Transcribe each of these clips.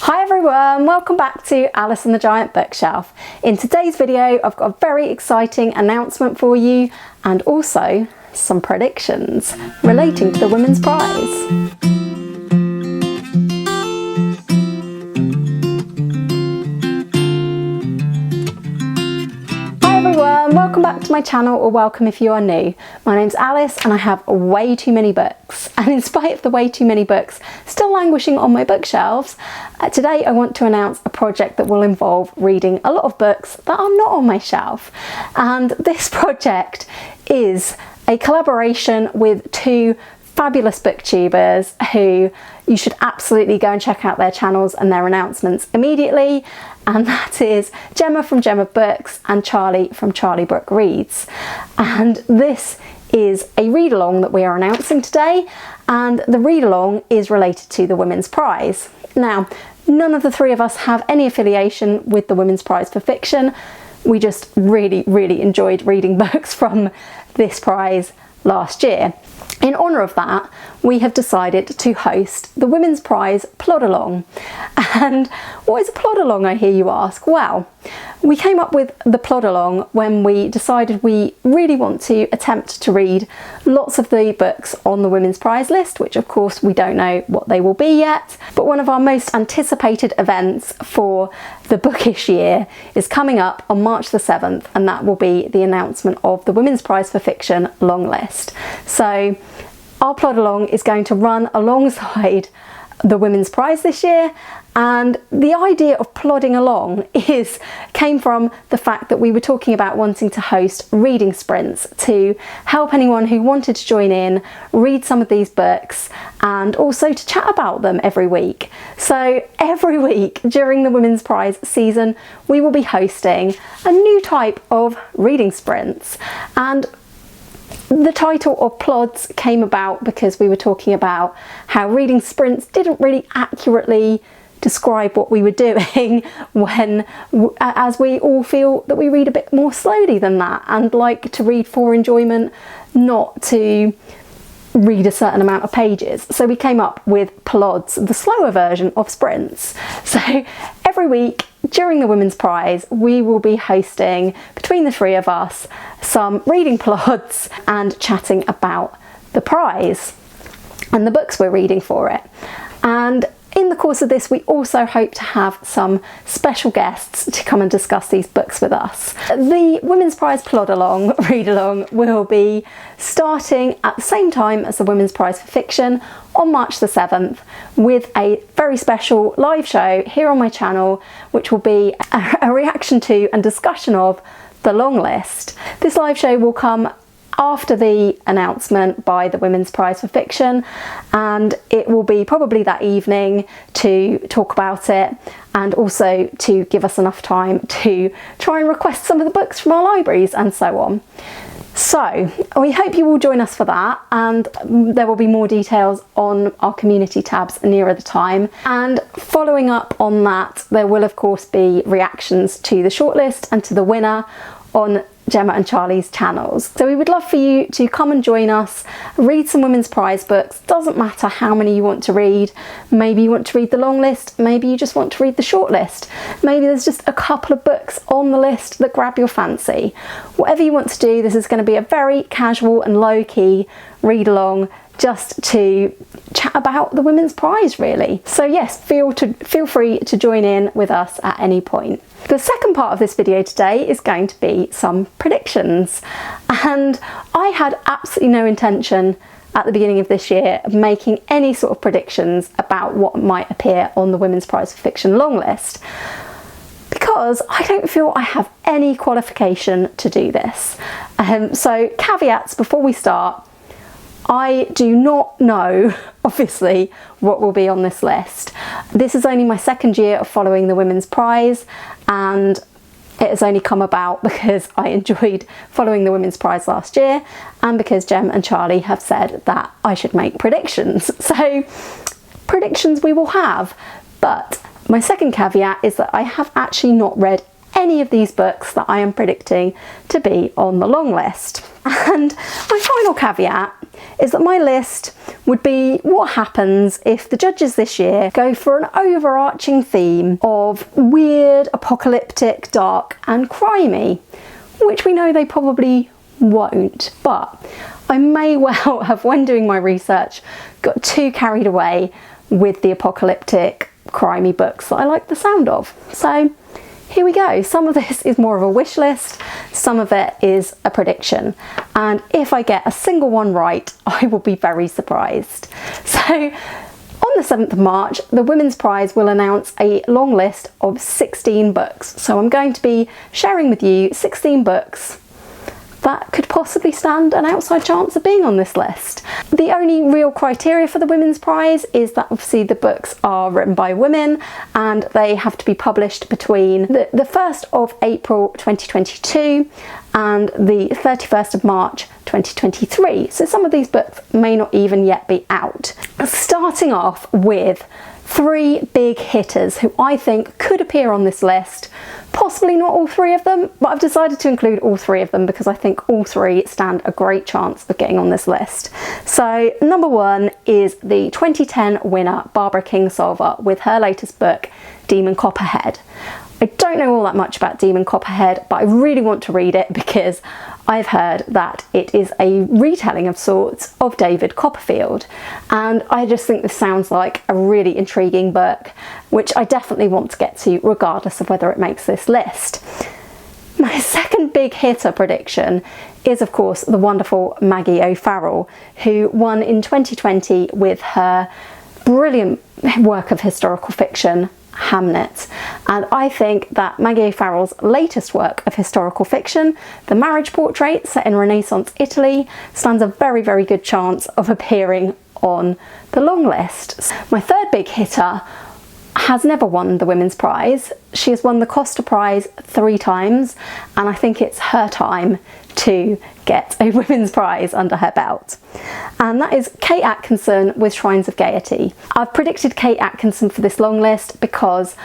Hi everyone, welcome back to Alice and the Giant Bookshelf. In today's video I've got a very exciting announcement for you and also some predictions relating to the Women's Prize. Welcome back to my channel, or welcome if you are new. My name's Alice and I have way too many books, and in spite of the way too many books still languishing on my bookshelves, today I want to announce a project that will involve reading a lot of books that are not on my shelf. And this project is a collaboration with two fabulous booktubers who you should absolutely go and check out their channels and their announcements immediately, and that is Gemma from Gemma Books and Charlie from Charlie Book Reads. And this is a read-along that we are announcing today, and the read-along is related to the Women's Prize. Now, none of the three of us have any affiliation with the Women's Prize for Fiction. We just really enjoyed reading books from this prize last year. In honour of that, we have decided to host the Women's Prize Plod-Along. And what is a Plod-Along, I hear you ask? Well, we came up with the Plod-Along when we decided we really want to attempt to read lots of the books on the Women's Prize list, which of course we don't know what they will be yet. But one of our most anticipated events for the bookish year is coming up on March the 7th, and that will be the announcement of the Women's Prize for Fiction long list. So our Plod-Along is going to run alongside the Women's Prize this year, and the idea of plodding along came from the fact that we were talking about wanting to host reading sprints to help anyone who wanted to join in read some of these books and also to chat about them every week. So every week during the Women's Prize season we will be hosting a new type of reading sprints, and the title of Plods came about because we were talking about how reading sprints didn't really accurately describe what we were doing as we all feel that we read a bit more slowly than that and like to read for enjoyment, not to read a certain amount of pages. So we came up with Plods, the slower version of sprints. So every week during the Women's Prize we will be hosting, between the three of us, some reading plods and chatting about the prize and the books we're reading for it. And in the course of this, we also hope to have some special guests to come and discuss these books with us. The Women's Prize Plod-Along, read-along, will be starting at the same time as the Women's Prize for Fiction on March the 7th with a very special live show here on my channel, which will be a reaction to and discussion of the long list. This live show will come after the announcement by the Women's Prize for Fiction, and it will be probably that evening to talk about it and also to give us enough time to try and request some of the books from our libraries and so on. So we hope you will join us for that, and there will be more details on our community tabs nearer the time. And following up on that, there will of course be reactions to the shortlist and to the winner on Gemma and Charlie's channels. So we would love for you to come and join us, read some Women's Prize books. Doesn't matter how many you want to read. Maybe you want to read the long list, maybe you just want to read the short list. Maybe there's just a couple of books on the list that grab your fancy. Whatever you want to do, this is going to be a very casual and low-key read-along just to chat about the Women's Prize really. So yes, feel free to join in with us at any point. The second part of this video today is going to be some predictions, and I had absolutely no intention at the beginning of this year of making any sort of predictions about what might appear on the Women's Prize for Fiction long list, because I don't feel I have any qualification to do this. So caveats before we start: I do not know, obviously, what will be on this list. This is only my second year of following the Women's Prize, and it has only come about because I enjoyed following the Women's Prize last year and because Gem and Charlie have said that I should make predictions. So predictions we will have, but my second caveat is that I have actually not read any of these books that I am predicting to be on the long list. And my final caveat is that my list would be what happens if the judges this year go for an overarching theme of weird, apocalyptic, dark and crimey, which we know they probably won't, but I may well have, when doing my research, got too carried away with the apocalyptic, crimey books that I like the sound of. So here we go. Some of this is more of a wish list, some of it is a prediction, and if I get a single one right, I will be very surprised. So on the 7th of March, the Women's Prize will announce a long list of 16 books. So I'm going to be sharing with you 16 books that could possibly stand an outside chance of being on this list. The only real criteria for the Women's Prize is that obviously the books are written by women and they have to be published between the 1st of April 2022 and the 31st of March 2023. So some of these books may not even yet be out. Starting off with 3 big hitters who I think could appear on this list. Possibly not all 3 of them, but I've decided to include all 3 of them because I think all 3 stand a great chance of getting on this list. So number 1 is the 2010 winner Barbara Kingsolver with her latest book, Demon Copperhead. I don't know all that much about Demon Copperhead, but I really want to read it because I've heard that it is a retelling of sorts of David Copperfield, and I just think this sounds like a really intriguing book, which I definitely want to get to regardless of whether it makes this list. My second big hitter prediction is of course the wonderful Maggie O'Farrell, who won in 2020 with her brilliant work of historical fiction, Hamnet. And I think that Maggie O'Farrell's latest work of historical fiction, The Marriage Portrait, set in Renaissance Italy, stands a very, very good chance of appearing on the long list. My third big hitter has never won the Women's Prize. She has won the Costa Prize 3 times, and I think it's her time to get a Women's Prize under her belt. And that is Kate Atkinson with Shrines of Gaiety. I've predicted Kate Atkinson for this long list because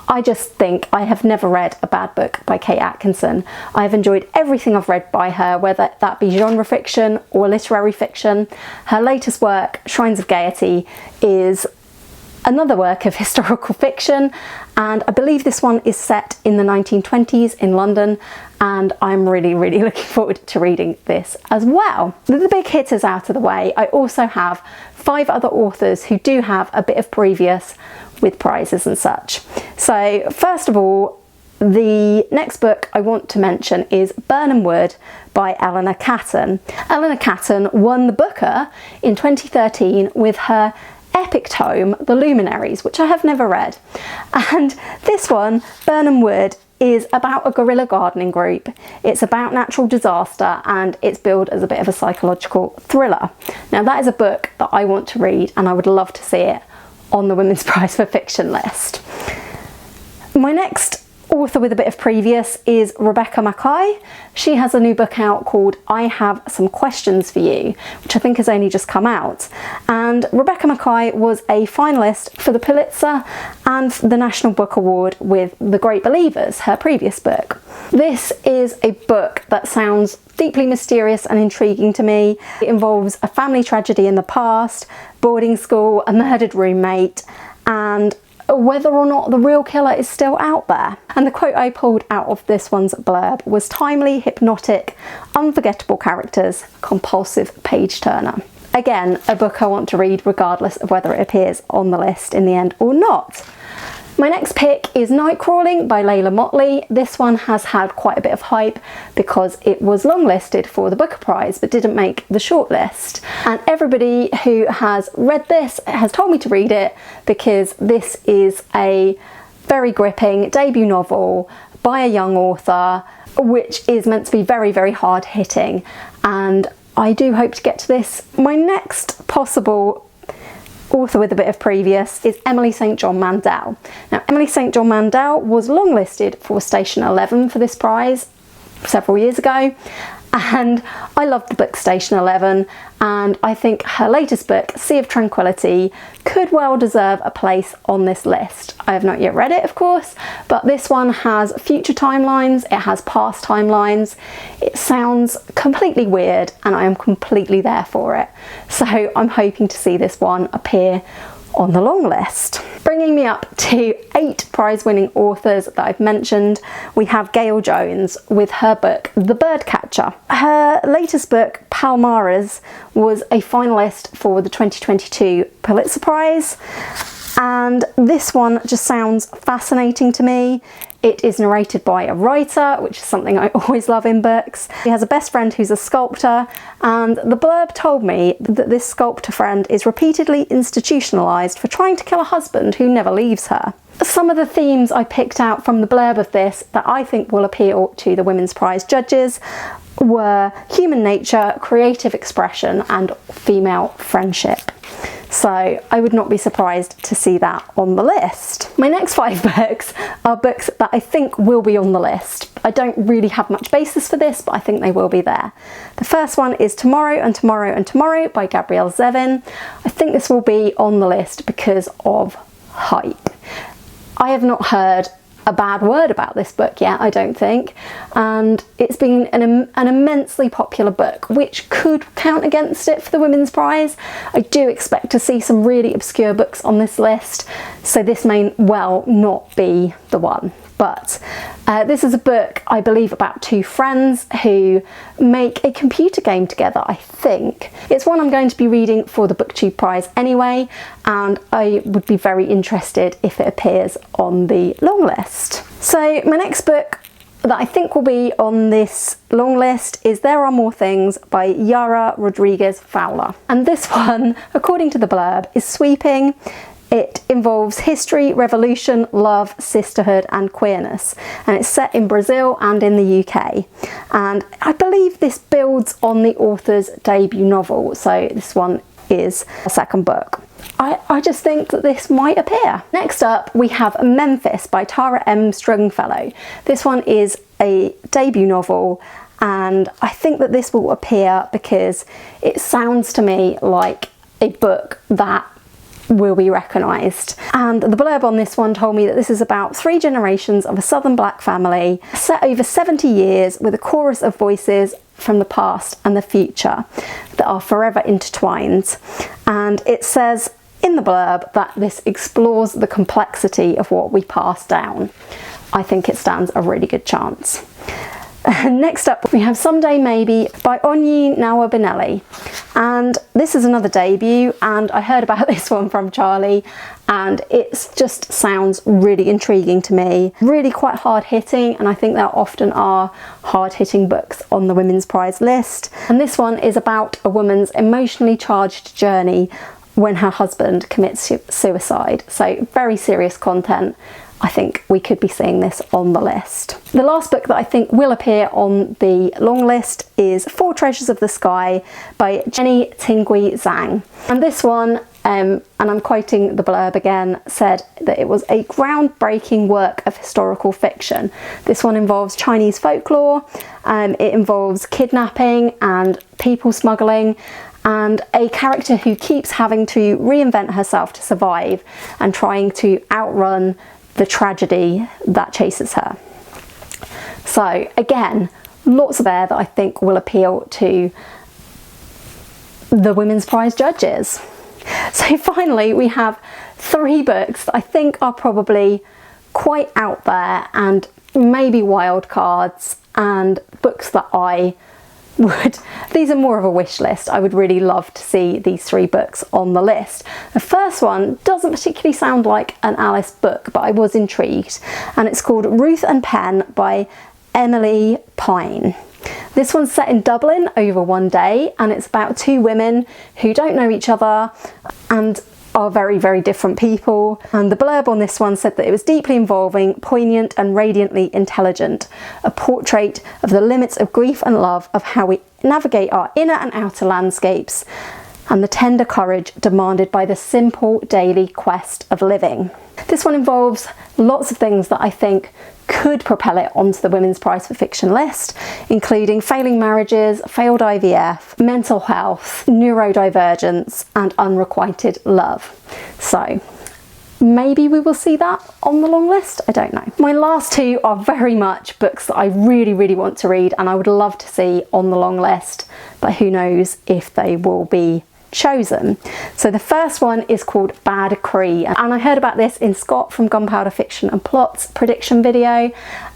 I just think I have never read a bad book by Kate Atkinson. I've enjoyed everything I've read by her, whether that be genre fiction or literary fiction. Her latest work, Shrines of Gaiety, is another work of historical fiction, and I believe this one is set in the 1920s in London, and I'm really looking forward to reading this as well. With the big hitters out of the way, I also have 5 other authors who do have a bit of previous with prizes and such. So first of all, the next book I want to mention is Birnam Wood by Eleanor Catton. Eleanor Catton won the Booker in 2013 with her epic tome, The Luminaries, which I have never read. And this one, Birnam Wood, is about a guerrilla gardening group. It's about natural disaster and it's billed as a bit of a psychological thriller. Now that is a book that I want to read and I would love to see it on the Women's Prize for Fiction list. My next author with a bit of previous is Rebecca Makkai. She has a new book out called I Have Some Questions for You, which I think has only just come out. And Rebecca Makkai was a finalist for the Pulitzer and the National Book Award with The Great Believers, her previous book. This is a book that sounds deeply mysterious and intriguing to me. It involves a family tragedy in the past, boarding school, a murdered roommate, and whether or not the real killer is still out there. And the quote I pulled out of this one's blurb was timely, hypnotic, unforgettable characters, compulsive page turner. Again, a book I want to read regardless of whether it appears on the list in the end or not. My next pick is Nightcrawling by Layla Motley. This one has had quite a bit of hype because it was longlisted for the Booker Prize but didn't make the shortlist. And everybody who has read this has told me to read it because this is a very gripping debut novel by a young author, which is meant to be very hard hitting, and I do hope to get to this. My next possible author with a bit of previous is Emily St John Mandel. Now Emily St John Mandel was longlisted for Station 11 for this prize several years ago, and I love the book Station 11, and I think her latest book, Sea of Tranquility, could well deserve a place on this list. I have not yet read it, of course, but this one has future timelines, it has past timelines, it sounds completely weird, and I am completely there for it. So I'm hoping to see this one appear on the long list. Bringing me up to 8 prize-winning authors that I've mentioned, we have Gail Jones with her book The Birdcatcher. Her latest book, Palmares, was a finalist for the 2022 Pulitzer Prize, and this one just sounds fascinating to me. It is narrated by a writer, which is something I always love in books. He has a best friend who's a sculptor, and the blurb told me that this sculptor friend is repeatedly institutionalised for trying to kill a husband who never leaves her. Some of the themes I picked out from the blurb of this that I think will appeal to the Women's Prize judges were human nature, creative expression, and female friendship. So I would not be surprised to see that on the list. My next 5 books are books that I think will be on the list. I don't really have much basis for this, but I think they will be there. The first one is Tomorrow and Tomorrow and Tomorrow by Gabrielle Zevin. I think this will be on the list because of hype. I have not heard a bad word about this book yet, I don't think, and it's been an immensely popular book, which could count against it for the Women's Prize. I do expect to see some really obscure books on this list, so this may well not be the one. But this is a book, I believe, about 2 friends who make a computer game together, I think. It's one I'm going to be reading for the BookTube Prize anyway, and I would be very interested if it appears on the long list. So my next book that I think will be on this long list is There Are More Things by Yara Rodriguez Fowler. And this one, according to the blurb, is sweeping. It involves history, revolution, love, sisterhood and queerness, and it's set in Brazil and in the UK, and I believe this builds on the author's debut novel, so this one is a second book. I just think that this might appear. Next up we have Memphis by Tara M Strongfellow. This one is a debut novel, and I think that this will appear because it sounds to me like a book that will be recognised. And the blurb on this one told me that this is about 3 generations of a southern black family set over 70 years with a chorus of voices from the past and the future that are forever intertwined. And it says in the blurb that this explores the complexity of what we pass down. I think it stands a really good chance. Next up we have Someday Maybe by Onyi Nwabineli, and this is another debut, and I heard about this one from Charlie and it just sounds really intriguing to me, really quite hard hitting, and I think there often are hard hitting books on the Women's Prize list. And this one is about a woman's emotionally charged journey when her husband commits suicide, so very serious content. I think we could be seeing this on the list. The last book that I think will appear on the long list is Four Treasures of the Sky by Jenny Tingui Zhang. And this one, and I'm quoting the blurb again, said that it was a groundbreaking work of historical fiction. This one involves Chinese folklore, it involves kidnapping and people smuggling, and a character who keeps having to reinvent herself to survive and trying to outrun the tragedy that chases her. So again, lots of there that I think will appeal to the Women's Prize judges. So finally we have 3 books that I think are probably quite out there and maybe wildcards, and books that these are more of a wish list. I would really love to see these 3 books on the list. The first one doesn't particularly sound like an Alice book, but I was intrigued, and it's called Ruth and Pen by Emily Pine. This one's set in Dublin over one day, and it's about 2 women who don't know each other and are very, very different people. And the blurb on this one said that it was deeply involving, poignant and radiantly intelligent, a portrait of the limits of grief and love, of how we navigate our inner and outer landscapes, and the tender courage demanded by the simple daily quest of living. This one involves lots of things that I think could propel it onto the Women's Prize for Fiction list, including failing marriages, failed IVF, mental health, neurodivergence, and unrequited love. So maybe we will see that on the long list, I don't know. My last two are very much books that I really want to read and I would love to see on the long list, but who knows if they will be chosen. So the first one is called Bad Cree, and I heard about this in Scott from Gunpowder Fiction and Plots prediction video,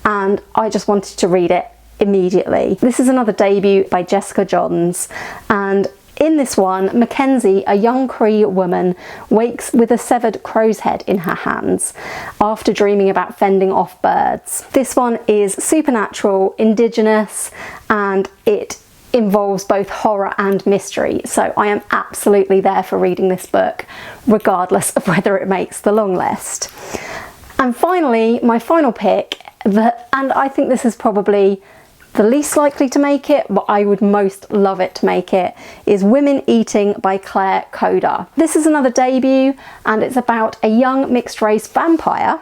and I just wanted to read it immediately. This is another debut by Jessica Johns, and in this one, Mackenzie, a young Cree woman, wakes with a severed crow's head in her hands after dreaming about fending off birds. This one is supernatural, indigenous, and it involves both horror and mystery, so I am absolutely there for reading this book regardless of whether it makes the long list. And finally, my final pick, and I think this is probably the least likely to make it, but I would most love it to make it, is Women Eating by Claire Coda. This is another debut, and it's about a young mixed race vampire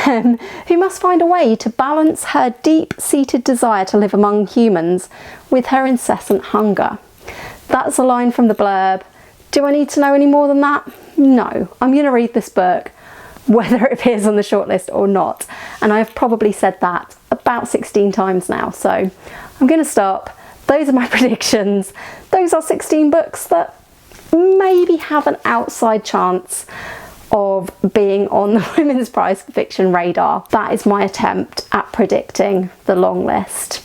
who must find a way to balance her deep-seated desire to live among humans with her incessant hunger. That's a line from the blurb. Do I need to know any more than that? No. I'm going to read this book whether it appears on the shortlist or not, and I've probably said that about 16 times now, so I'm going to stop. Those are my predictions. Those are 16 books that maybe have an outside chance of being on the Women's Prize for Fiction radar. That is my attempt at predicting the long list.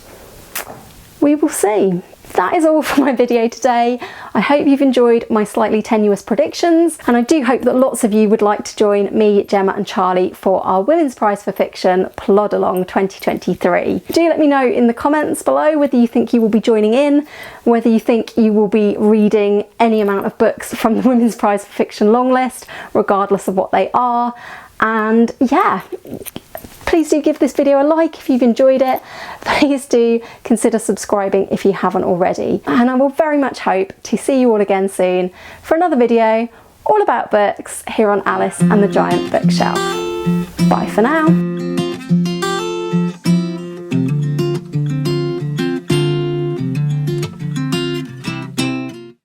We will see. That is all for my video today. I hope you've enjoyed my slightly tenuous predictions, and I do hope that lots of you would like to join me, Gemma and Charlie for our Women's Prize for Fiction Plod-Along 2023. Do let me know in the comments below whether you think you will be joining in, whether you think you will be reading any amount of books from the Women's Prize for Fiction long list, regardless of what they are. And yeah, please do give this video a like if you've enjoyed it. Please do consider subscribing if you haven't already. And I will very much hope to see you all again soon for another video all about books here on Alice and the Giant Bookshelf. Bye for now.